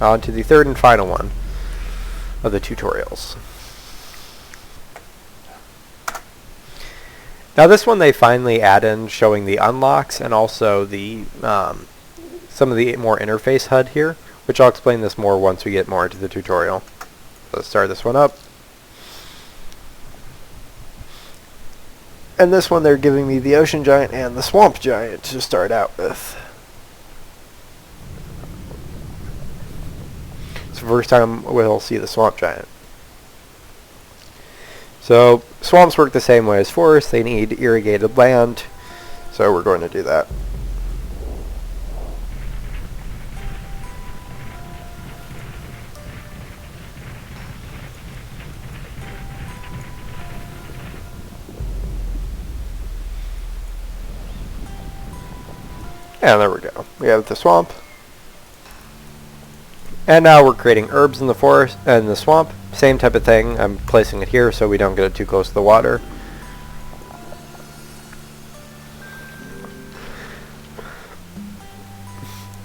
On to the third and final one of the tutorials. Now this one they finally add in showing the unlocks and also the some of the more interface HUD here, which I'll explain this more once we get more into the tutorial. Let's start this one up. And this one they're giving me the ocean giant and the swamp giant to start out with. It's the first time we'll see the swamp giant. So swamps work the same way as forests. They need irrigated land, so we're going to do that. And there we go. We have the swamp. And now we're creating herbs in the forest and the swamp. Same type of thing. I'm placing it here so we don't get it too close to the water.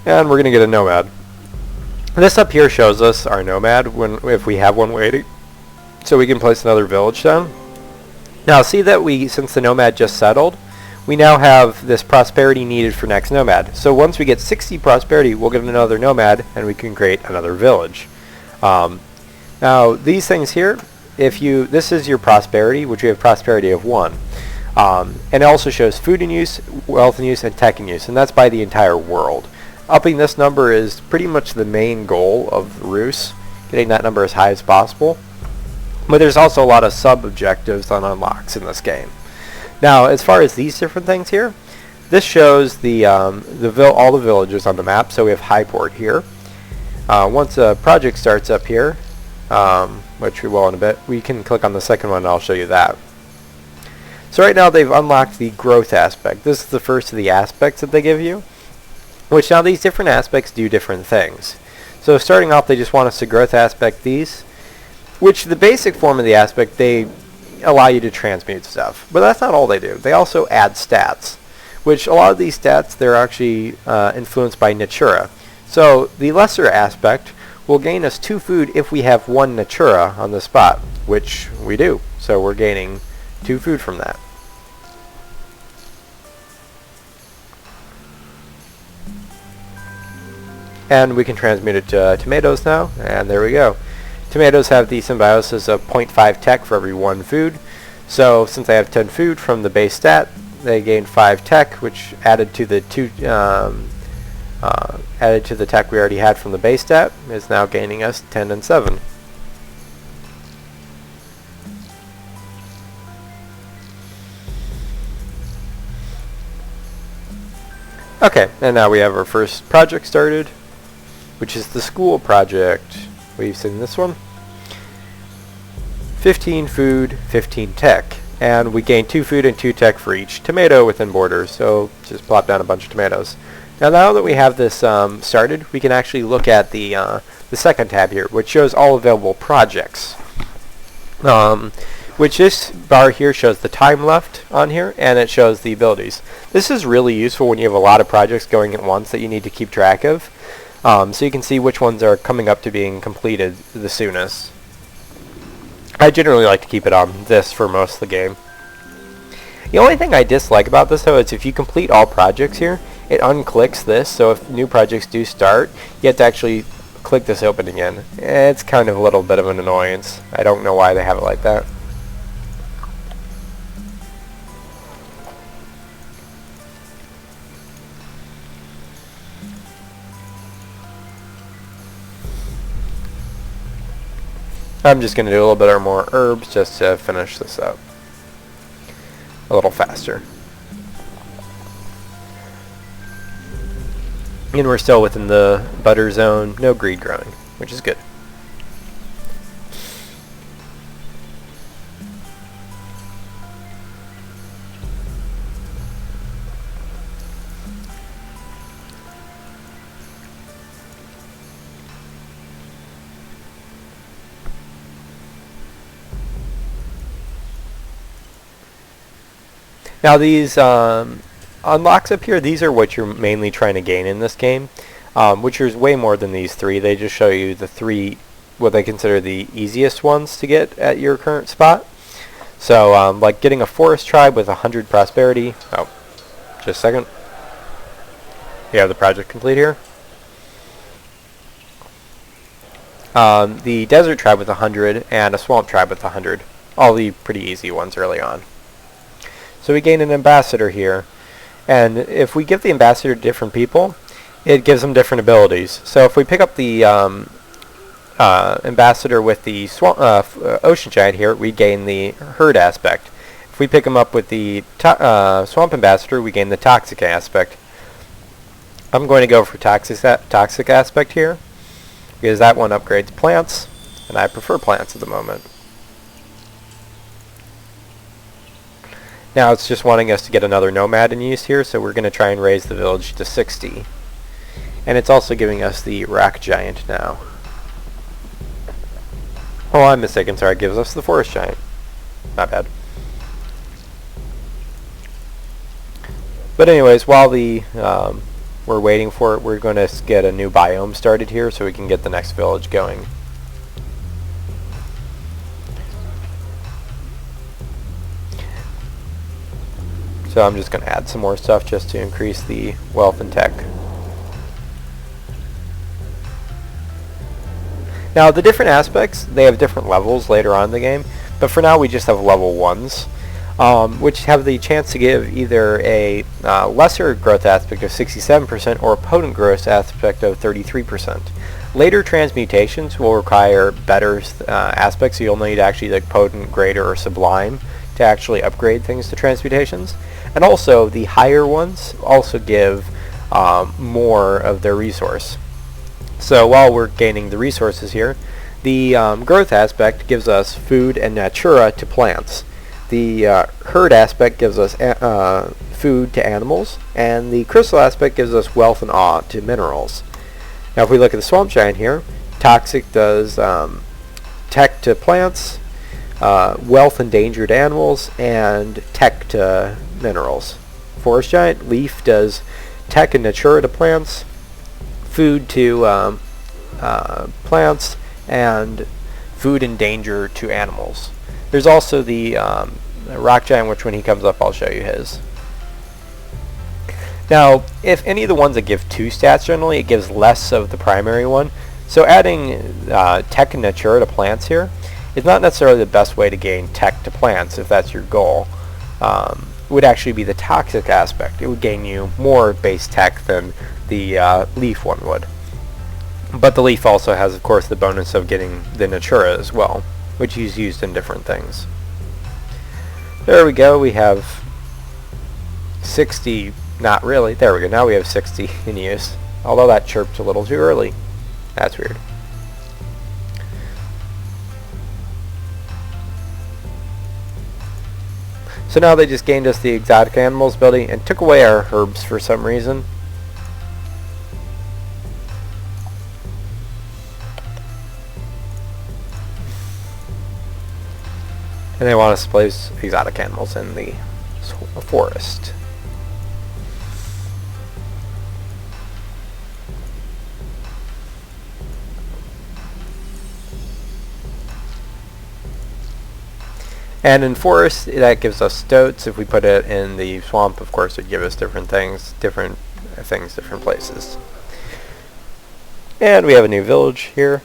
And we're going to get a nomad. This up here shows us our nomad if we have one waiting. So we can place another village down. Now see that since the nomad just settled, we now have this prosperity needed for next nomad. So once we get 60 prosperity, we'll get another nomad and we can create another village. Now these things here, this is your prosperity, which we have prosperity of 1. And it also shows food in use, wealth in use, and tech in use, and that's by the entire world. Upping this number is pretty much the main goal of Reus, getting that number as high as possible. But there's also a lot of sub-objectives on unlocks in this game. Now, as far as these different things here, this shows all the villages on the map. So we have Highport here. Once a project starts up here, which we will in a bit, we can click on the second one and I'll show you that. So right now they've unlocked the growth aspect. This is the first of the aspects that they give you, which now these different aspects do different things. So starting off, they just want us to growth aspect these, which the basic form of the aspect, they allow you to transmute stuff. But that's not all they do. They also add stats, which a lot of these stats, they're actually influenced by Natura. So the lesser aspect will gain us 2 food if we have 1 Natura on the spot, which we do. So we're gaining 2 food from that. And we can transmute it to tomatoes now, and there we go. Tomatoes have the symbiosis of 0.5 tech for every 1 food. So since I have 10 food from the base stat, they gain 5 tech, which added to the tech we already had from the base stat is now gaining us 10 and 7. Okay, and now we have our first project started, which is the school project. We've seen this one. 15 food, 15 tech. And we gain 2 food and 2 tech for each tomato within borders. So just plop down a bunch of tomatoes. Now that we have this started, we can actually look at the second tab here, which shows all available projects. Which this bar here shows the time left on here, and it shows the abilities. This is really useful when you have a lot of projects going at once that you need to keep track of. So you can see which ones are coming up to being completed the soonest. I generally like to keep it on this for most of the game. The only thing I dislike about this though is if you complete all projects here, it unclicks this, so if new projects do start, you have to actually click this open again. It's kind of a little bit of an annoyance. I don't know why they have it like that. I'm just going to do a little bit more herbs just to finish this up a little faster. And we're still within the butter zone, no greed growing, which is good. Now these unlocks up here, these are what you're mainly trying to gain in this game. which is way more than these 3. They just show you the 3, what they consider the easiest ones to get at your current spot. So, like getting a forest tribe with 100 prosperity. Oh, just a second. You have the project complete here. The desert tribe with 100 and a swamp tribe with 100. All the pretty easy ones early on. So we gain an ambassador here. And if we give the ambassador to different people, it gives them different abilities. So if we pick up the ambassador with the ocean giant here, we gain the herd aspect. If we pick him up with the swamp ambassador, we gain the toxic aspect. I'm going to go for toxic aspect here, because that one upgrades plants, and I prefer plants at the moment. Now it's just wanting us to get another nomad in use here, so we're going to try and raise the village to 60. And it's also giving us the rock giant now. Oh, I'm mistaken, sorry, it gives us the forest giant. Not bad. But anyways, while we're waiting for it, we're going to get a new biome started here so we can get the next village going. So I'm just going to add some more stuff just to increase the wealth and tech. Now the different aspects, they have different levels later on in the game, but for now we just have level 1s, which have the chance to give either a lesser growth aspect of 67% or a potent growth aspect of 33%. Later transmutations will require better aspects, so you'll need actually like potent, greater, or sublime to actually upgrade things to transmutations. And also the higher ones also give more of their resource. So while we're gaining the resources here, the growth aspect gives us food and natura to plants. The herd aspect gives us food to animals, and the crystal aspect gives us wealth and awe to minerals. Now if we look at the swamp giant here, toxic does tech to plants, wealth and danger to animals, and tech to minerals. Forest giant, leaf does tech and natura to plants, food to plants, and food and danger to animals. There's also the rock giant, which when he comes up I'll show you his. Now if any of the ones that give 2 stats, generally it gives less of the primary one, so adding tech and natura to plants here is not necessarily the best way to gain tech to plants if that's your goal. It would actually be the toxic aspect. It would gain you more base tech than the leaf one would. But the leaf also has, of course, the bonus of getting the natura as well, which is used in different things. There we go, we have 60, not really, there we go, now we have 60 in use. Although that chirped a little too early. That's weird. So now they just gained us the exotic animals ability and took away our herbs for some reason. And they want us to place exotic animals in the forest. And in forest, that gives us stoats. If we put it in the swamp, of course, it would give us different things, different places. And we have a new village here.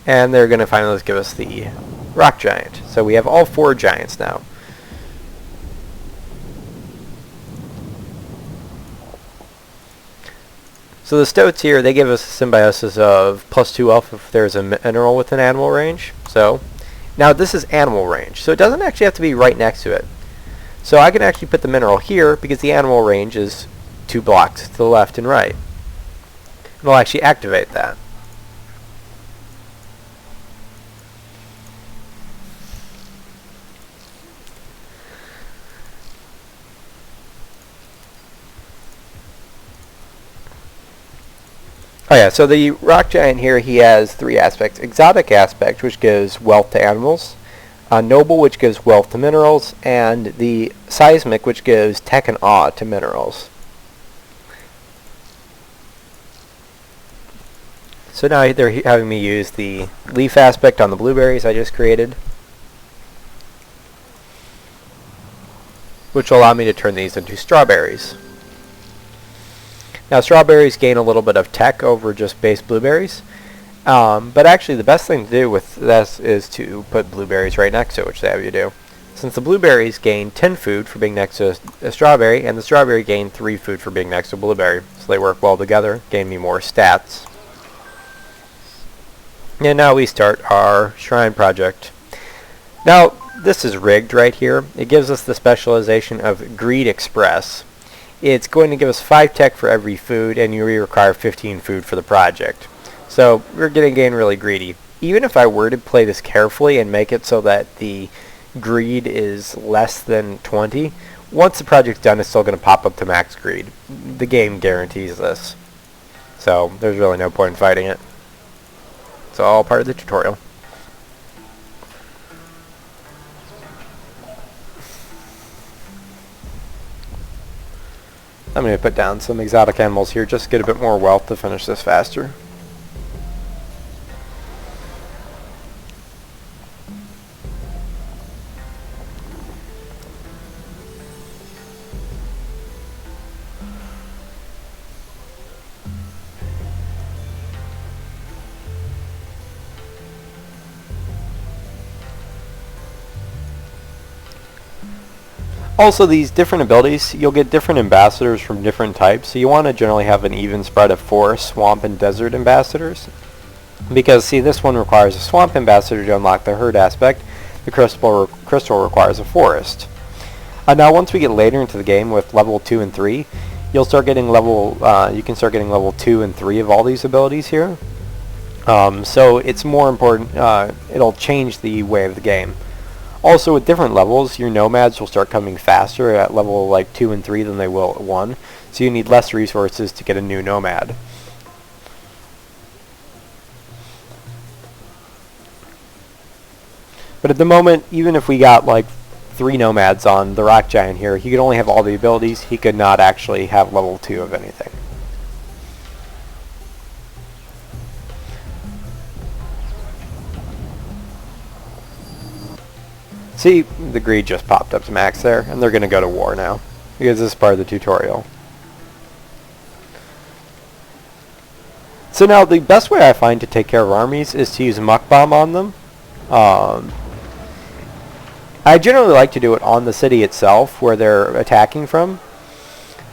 And they're going to finally give us the rock giant. So we have all 4 giants now. So the stoats here, they give us a symbiosis of +2 wealth if there's a mineral within animal range. So now this is animal range, so it doesn't actually have to be right next to it. So I can actually put the mineral here because the animal range is 2 blocks to the left and right. And we'll actually activate that. Oh yeah, so the rock giant here, he has 3 aspects. Exotic aspect, which gives wealth to animals. Noble, which gives wealth to minerals, and the Seismic, which gives tech and awe to minerals. So now they're having me use the leaf aspect on the blueberries I just created, which will allow me to turn these into strawberries. Now strawberries gain a little bit of tech over just base blueberries, but actually the best thing to do with this is to put blueberries right next to it, which they have you do. Since the blueberries gain 10 food for being next to a strawberry, and the strawberry gain 3 food for being next to a blueberry, so they work well together, gain me more stats. And now we start our shrine project. Now, this is rigged right here. It gives us the specialization of Greed Express. It's going to give us 5 tech for every food, and you require 15 food for the project. So, we're going to gain really greedy. Even if I were to play this carefully and make it so that the greed is less than 20, once the project's done, it's still going to pop up to max greed. The game guarantees this. So, there's really no point in fighting it. It's all part of the tutorial. I'm going to put down some exotic animals here just to get a bit more wealth to finish this faster. Also, these different abilities, you'll get different ambassadors from different types, so you want to generally have an even spread of forest, swamp, and desert ambassadors. Because, see, this one requires a swamp ambassador to unlock the herd aspect. The crystal requires a forest. Now, once we get later into the game with level 2 and 3, you'll start getting you can start getting level 2 and 3 of all these abilities here. So it's more important, it'll change the way of the game. Also, with different levels, your nomads will start coming faster at level like 2 and 3 than they will at 1, so you need less resources to get a new nomad. But at the moment, even if we got like 3 nomads on the rock giant here, he could only have all the abilities, he could not actually have level 2 of anything. See, the greed just popped up to max there, and they're going to go to war now, because this is part of the tutorial. So now, the best way I find to take care of armies is to use muck bomb on them. I generally like to do it on the city itself, where they're attacking from,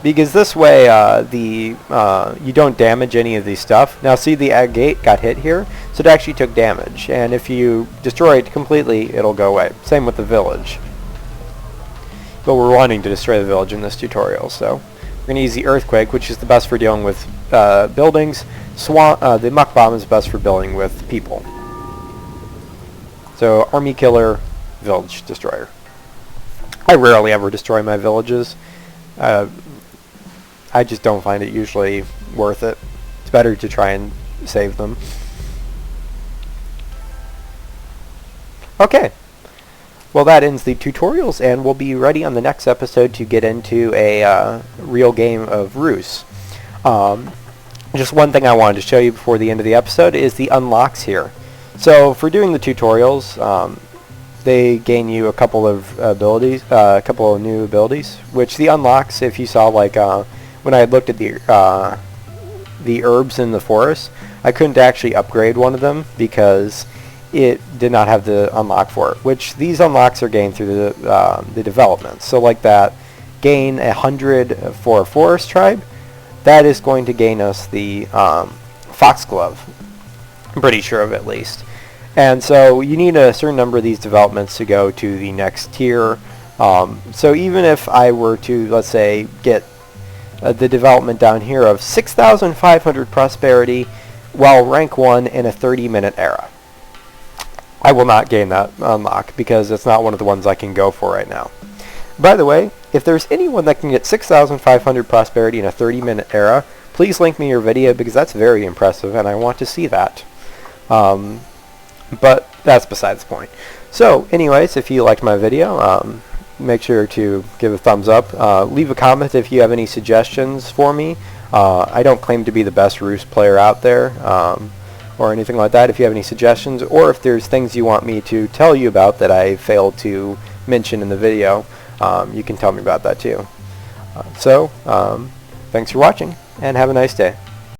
because this way you don't damage any of these stuff. Now see, the gate got hit here, so it actually took damage, and if you destroy it completely, it'll go away. Same with the village. But we're wanting to destroy the village in this tutorial, so we're going to use the earthquake, which is the best for dealing with buildings. The muck bomb is best for dealing with people. So army killer, village destroyer. I rarely ever destroy my villages. I just don't find it usually worth it. It's better to try and save them. Okay. Well, that ends the tutorials, and we'll be ready on the next episode to get into a real game of Reus. Just one thing I wanted to show you before the end of the episode is the unlocks here. So for doing the tutorials, they gain you a couple of abilities, a couple of new abilities, which the unlocks, if you saw, like when I looked at the herbs in the forest, I couldn't actually upgrade one of them because it did not have the unlock for it, which these unlocks are gained through the development. So like that, gain 100 for a forest tribe, that is going to gain us the foxglove. I'm pretty sure of it, at least. And so you need a certain number of these developments to go to the next tier. So even if I were to, let's say, get the development down here of 6,500 prosperity while rank 1 in a 30-minute era, I will not gain that unlock because it's not one of the ones I can go for right now. By the way, if there's anyone that can get 6,500 prosperity in a 30-minute era, please link me your video because that's very impressive and I want to see that. But that's besides the point. So anyways, if you liked my video, make sure to give a thumbs up. Leave a comment if you have any suggestions for me. I don't claim to be the best Roost player out there or anything like that. If you have any suggestions, or if there's things you want me to tell you about that I failed to mention in the video, you can tell me about that too. Thanks for watching, and have a nice day.